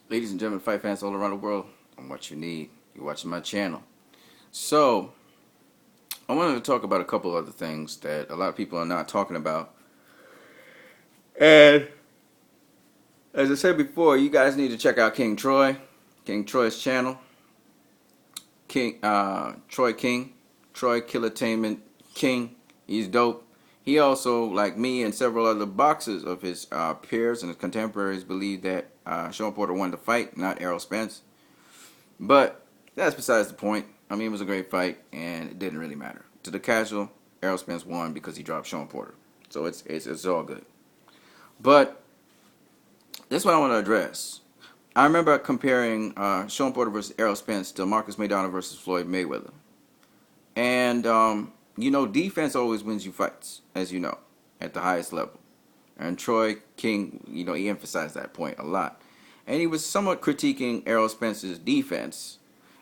Ladies and gentlemen, fight fans all around the world, I'm what you need. You're watching my channel. So, I wanted to talk about a couple other things that a lot of people are not talking about. And, as I said before, you guys need to check out King Troy's channel. Troy Killertainment King. He's dope. He also, like me and several other boxers of his peers and his contemporaries, believe that Sean Porter won the fight, not Errol Spence. But that's besides the point. I mean, it was a great fight, and it didn't really matter. To the casual, Errol Spence won because he dropped Sean Porter. So it's all good. But this is what I want to address. I remember comparing Sean Porter versus Errol Spence to Marcus Maidana versus Floyd Mayweather. And, defense always wins you fights, as you know, at the highest level. And Troy King, he emphasized that point a lot. And he was somewhat critiquing Errol Spence's defense.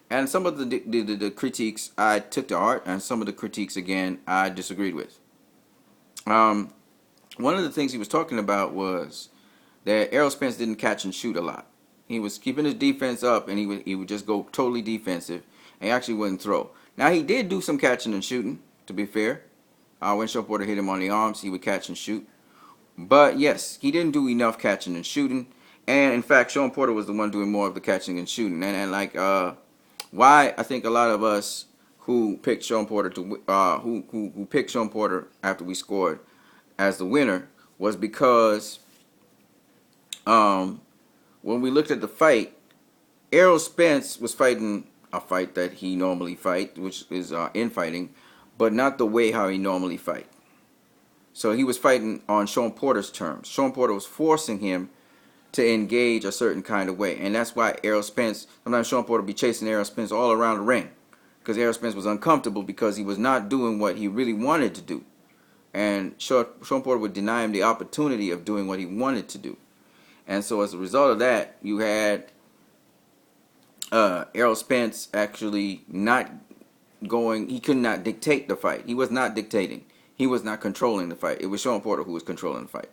And some of the critiques I took to heart, and some of the critiques, again, I disagreed with. One of the things he was talking about was that Errol Spence didn't catch and shoot a lot. He was keeping his defense up, and he would just go totally defensive, and he actually wouldn't throw. Now, he did do some catching and shooting, to be fair. When Sean Porter hit him on the arms, he would catch and shoot. But, yes, he didn't do enough catching and shooting. And, in fact, Sean Porter was the one doing more of the catching and shooting. Why I think a lot of us who picked Sean Porter who picked Sean Porter after we scored as the winner was because when we looked at the fight, Errol Spence was fighting a fight that he normally fight, which is infighting, but not the way how he normally fight. So he was fighting on Sean Porter's terms. Sean Porter was forcing him to engage a certain kind of way, and that's why Errol Spence, sometimes Sean Porter would be chasing Errol Spence all around the ring, because Errol Spence was uncomfortable because he was not doing what he really wanted to do, and Sean Porter would deny him the opportunity of doing what he wanted to do. And so as a result of that, you had Errol Spence actually not going, he could not dictate the fight. He was not dictating. He was not controlling the fight. It was Sean Porter who was controlling the fight.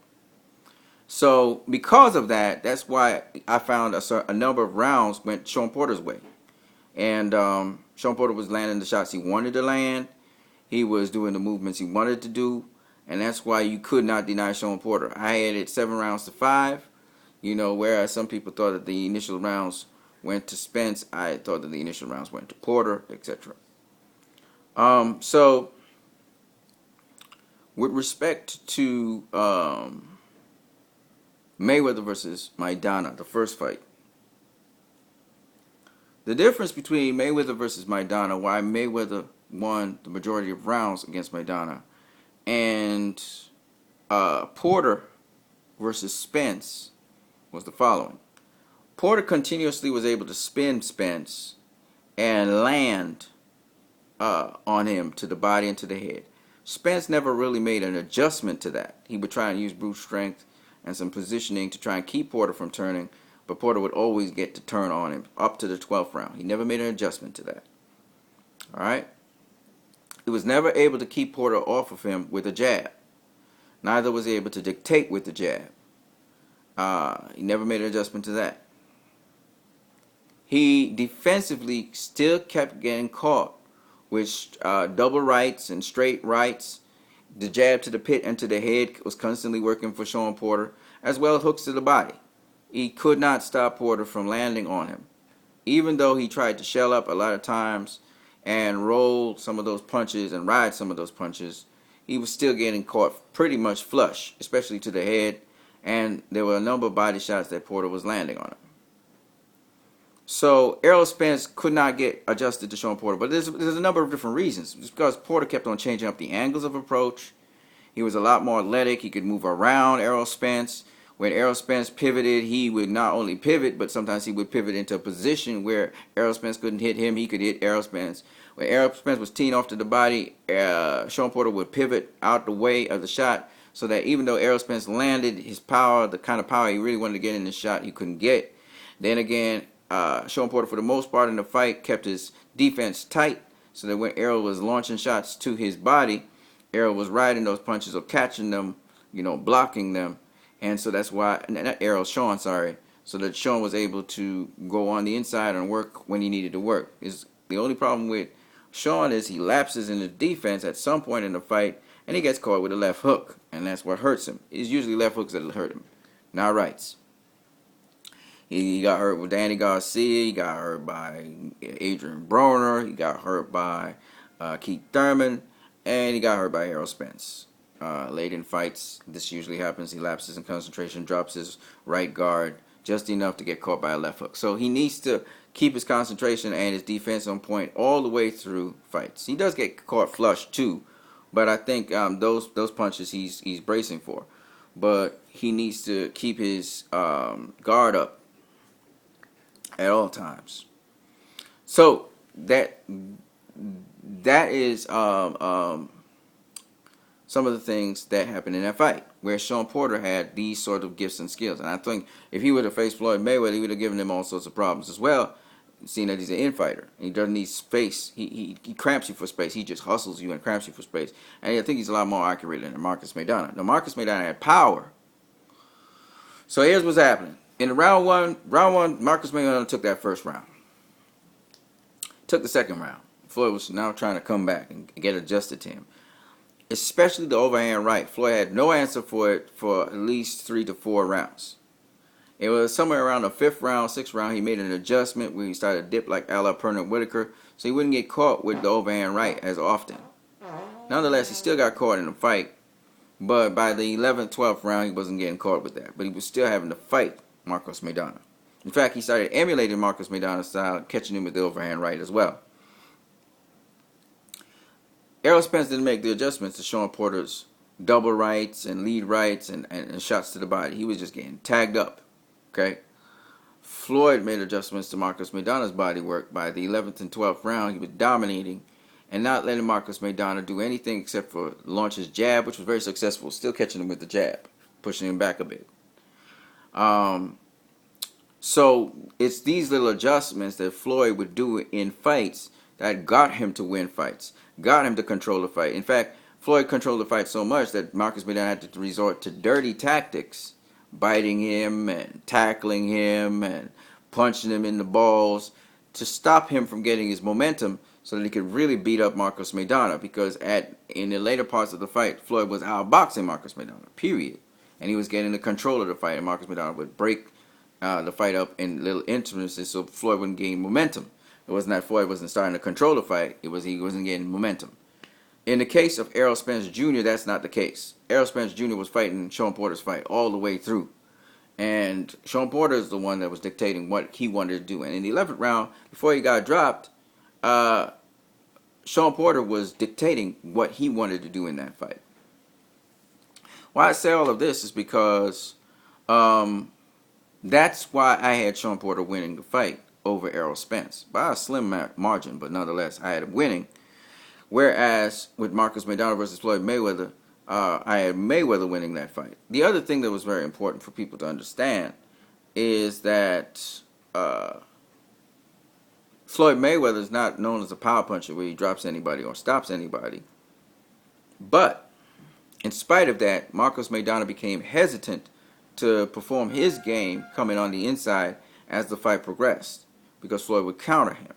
So because of that, that's why I found a number of rounds went Sean Porter's way. And Sean Porter was landing the shots he wanted to land. He was doing the movements he wanted to do. And that's why you could not deny Sean Porter. I had it 7-5. Whereas some people thought that the initial rounds went to Spence, I thought that the initial rounds went to Porter, etc. So, with respect to Mayweather versus Maidana, the first fight, the difference between Mayweather versus Maidana, why Mayweather won the majority of rounds against Maidana, and Porter versus Spence was the following. Porter continuously was able to spin Spence and land on him to the body and to the head. Spence never really made an adjustment to that. He would try and use brute strength and some positioning to try and keep Porter from turning, but Porter would always get to turn on him up to the 12th round. He never made an adjustment to that. All right? He was never able to keep Porter off of him with a jab. Neither was he able to dictate with the jab. He never made an adjustment to that. He defensively still kept getting caught with double rights and straight rights. The jab to the pit and to the head was constantly working for Sean Porter, as well as hooks to the body. He could not stop Porter from landing on him. Even though he tried to shell up a lot of times and roll some of those punches and ride some of those punches, he was still getting caught pretty much flush, especially to the head, and there were a number of body shots that Porter was landing on him. So Errol Spence could not get adjusted to Sean Porter, but there's a number of different reasons. It's because Porter kept on changing up the angles of approach. He was a lot more athletic. He could move around Errol Spence. When Errol Spence pivoted, he would not only pivot, but sometimes he would pivot into a position where Errol Spence couldn't hit him. He could hit Errol Spence. When Errol Spence was teeing off to the body, Sean Porter would pivot out the way of the shot, so that even though Errol Spence landed his power, the kind of power he really wanted to get in the shot, he couldn't get. Then again, Sean Porter, for the most part in the fight, kept his defense tight, so that when Errol was launching shots to his body, Errol was riding those punches or catching them, blocking them. And so that's why, not Errol, Sean, sorry. so that Sean was able to go on the inside and work when he needed to work. Is the only problem with Sean is he lapses in the defense at some point in the fight, and he gets caught with a left hook, and that's what hurts him. It's usually left hooks that hurt him, not rights. He got hurt with Danny Garcia. He got hurt by Adrian Broner. He got hurt by Keith Thurman, and he got hurt by Errol Spence. Late in fights, this usually happens. He lapses in concentration, drops his right guard just enough to get caught by a left hook. So he needs to keep his concentration and his defense on point all the way through fights. He does get caught flush too, but I think those punches he's bracing for. But he needs to keep his guard up at all times. So that is some of the things that happened in that fight, where Sean Porter had these sort of gifts and skills. And I think if he would have faced Floyd Mayweather, he would have given him all sorts of problems as well, seeing that he's an infighter. He doesn't need space. He cramps you for space. He just hustles you and cramps you for space. And I think he's a lot more accurate than Marcus Maidana. Now, Marcus Maidana had power. So here's what's happening. In the round one, Marcus Maidana took that first round. Took the second round. Floyd was now trying to come back and get adjusted to him, especially the overhand right. Floyd had no answer for it for at least 3 to 4 rounds. It was somewhere around the 5th round, 6th round, he made an adjustment where he started to dip like a la Pernod Whitaker, so he wouldn't get caught with the overhand right as often. Nonetheless, he still got caught in the fight, but by the 11th, 12th round, he wasn't getting caught with that. But he was still having to fight Marcos Maidana. In fact, he started emulating Marcos Maidana's style, catching him with the overhand right as well. Errol Spence didn't make the adjustments to Sean Porter's double rights and lead rights and shots to the body. He was just getting tagged up. Okay. Floyd made adjustments to Marcos Maidana's body work. By the 11th and 12th round, he was dominating and not letting Marcos Maidana do anything except for launch his jab, which was very successful, still catching him with the jab, pushing him back a bit. So it's these little adjustments that Floyd would do in fights that got him to win fights, got him to control the fight. In fact, Floyd controlled the fight so much that Marcus Maidana had to resort to dirty tactics, biting him and tackling him and punching him in the balls to stop him from getting his momentum so that he could really beat up Marcos Maidana, because in the later parts of the fight, Floyd was outboxing Marcos Maidana, period. And he was getting the control of the fight, and Marcos Maidana would break the fight up in little increments so Floyd wouldn't gain momentum. It wasn't that Floyd wasn't starting to control the fight, it was he wasn't getting momentum. In the case of Errol Spence Jr., that's not the case. Errol Spence Jr. was fighting Sean Porter's fight all the way through. And Sean Porter is the one that was dictating what he wanted to do. And in the 11th round, before he got dropped, Sean Porter was dictating what he wanted to do in that fight. Why I say all of this is because that's why I had Sean Porter winning the fight over Errol Spence. By a slim margin, but nonetheless, I had him winning. Whereas with Marcos Maidana versus Floyd Mayweather, I had Mayweather winning that fight. The other thing that was very important for people to understand is that Floyd Mayweather is not known as a power puncher where he drops anybody or stops anybody. But in spite of that, Marcos Maidana became hesitant to perform his game coming on the inside as the fight progressed, because Floyd would counter him.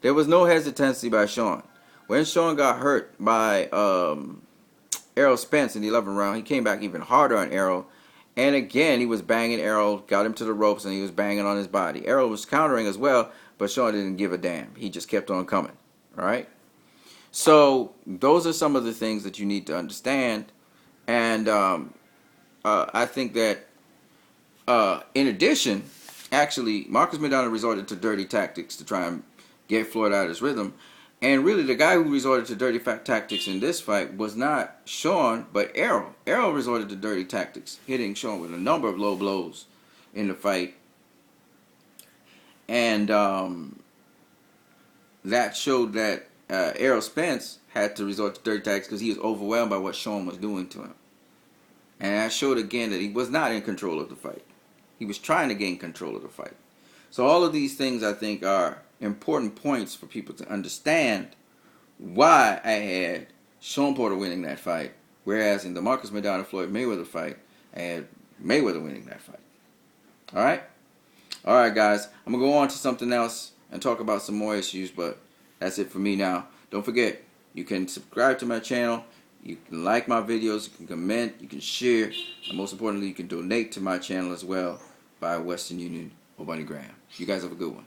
There was no hesitancy by Sean. When Sean got hurt by Errol Spence in the 11th round, he came back even harder on Errol. And again, he was banging Errol, got him to the ropes, and he was banging on his body. Errol was countering as well, but Sean didn't give a damn. He just kept on coming. All right? So those are some of the things that you need to understand. And I think that in addition, actually, Marcos Maidana resorted to dirty tactics to try and get Floyd out of his rhythm. And really, the guy who resorted to dirty tactics in this fight was not Sean, but Errol. Errol resorted to dirty tactics, hitting Sean with a number of low blows in the fight. And that showed that Errol Spence had to resort to dirty tactics because he was overwhelmed by what Sean was doing to him. And that showed again that he was not in control of the fight. He was trying to gain control of the fight. So all of these things, I think, are important points for people to understand why I had Sean Porter winning that fight, whereas in the Marcos Maidana Floyd Mayweather fight, I had Mayweather winning that fight. All right? Alright guys, I'm going to go on to something else and talk about some more issues, but that's it for me now. Don't forget, you can subscribe to my channel, you can like my videos, you can comment, you can share, and most importantly, you can donate to my channel as well by Western Union or MoneyGram. You guys have a good one.